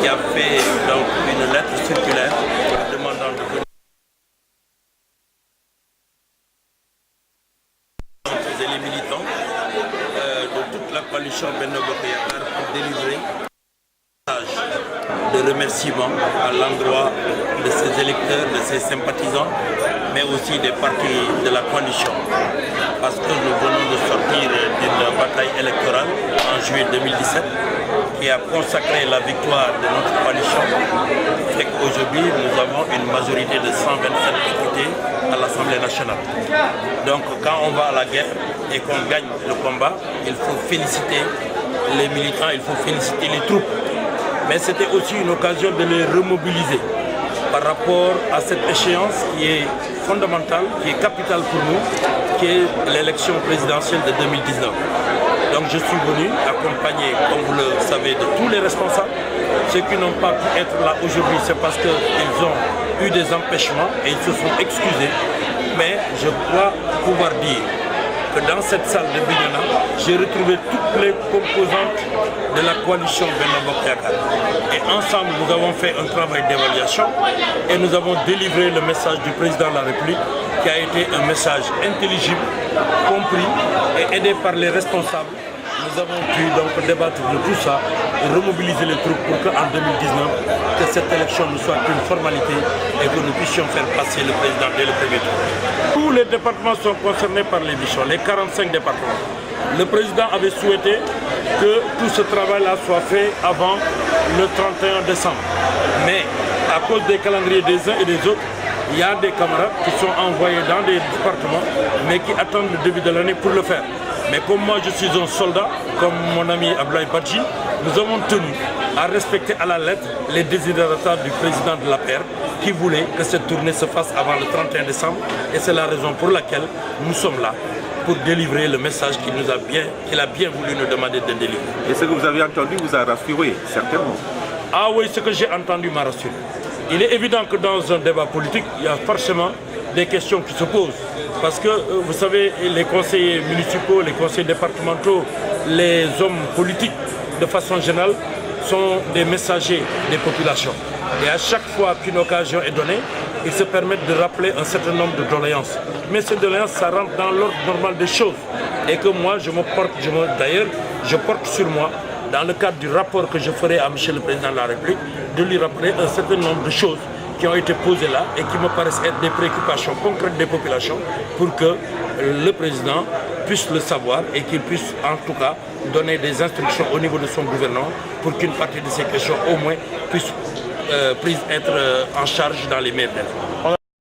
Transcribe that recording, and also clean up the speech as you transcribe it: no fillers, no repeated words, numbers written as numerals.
qui a fait donc une lettre circulaire demandant de venir et les militants de toute la coalition Benno Bokk Yakaar pour délivrer un message de remerciement à l'endroit de ses électeurs, de ses sympathisants, mais aussi des partis de la coalition. Parce que nous venons de sortir d'une bataille électorale en juillet 2017 qui a consacré la victoire de notre coalition. C'est qu'aujourd'hui, nous avons une majorité de 127 députés à l'Assemblée nationale. Donc quand on va à la guerre et qu'on gagne le combat, il faut féliciter les militants, il faut féliciter les troupes. Mais c'était aussi une occasion de les remobiliser par rapport à cette échéance qui est fondamentale, qui est capitale pour nous, qui est l'élection présidentielle de 2019. Donc je suis venu accompagné, comme vous le savez, de tous les responsables. Ceux qui n'ont pas pu être là aujourd'hui, c'est parce qu'ils ont eu des empêchements et ils se sont excusés. Mais je crois pouvoir dire que dans cette salle de Bignona, j'ai retrouvé toutes les composantes de la coalition Benno Bokk Yakaar. Et ensemble, nous avons fait un travail d'évaluation et nous avons délivré le message du président de la République qui a été un message intelligible, compris et aidé par les responsables. Nous avons pu donc débattre de tout ça et remobiliser les troupes pour qu'en 2019, que cette élection ne soit qu'une formalité et que nous puissions faire passer le président dès le premier tour. Tous les départements sont concernés par les missions, les 45 départements. Le président avait souhaité que tout ce travail-là soit fait avant le 31 décembre. Mais à cause des calendriers des uns et des autres, il y a des camarades qui sont envoyés dans des départements, mais qui attendent le début de l'année pour le faire. Mais comme moi je suis un soldat, comme mon ami Abdoulaye Badji, nous avons tenu à respecter à la lettre les desiderata du président de l'APR qui voulait que cette tournée se fasse avant le 31 décembre. Et c'est la raison pour laquelle nous sommes là, pour délivrer le message qu'il a bien voulu nous demander de délivrer. Et ce que vous avez entendu vous a rassuré, certainement. Ah oui, ce que j'ai entendu m'a rassuré. Il est évident que dans un débat politique, il y a forcément des questions qui se posent. Parce que, vous savez, les conseillers municipaux, les conseillers départementaux, les hommes politiques, de façon générale, sont des messagers des populations. Et à chaque fois qu'une occasion est donnée, ils se permettent de rappeler un certain nombre de doléances. Mais ces doléances, ça rentre dans l'ordre normal des choses. Et que moi, d'ailleurs, je porte sur moi, dans le cadre du rapport que je ferai à M. le Président de la République, de lui rappeler un certain nombre de choses qui ont été posées là et qui me paraissent être des préoccupations concrètes des populations pour que le président puisse le savoir et qu'il puisse en tout cas donner des instructions au niveau de son gouvernement pour qu'une partie de ces questions au moins puisse être en charge dans les meilleurs délais.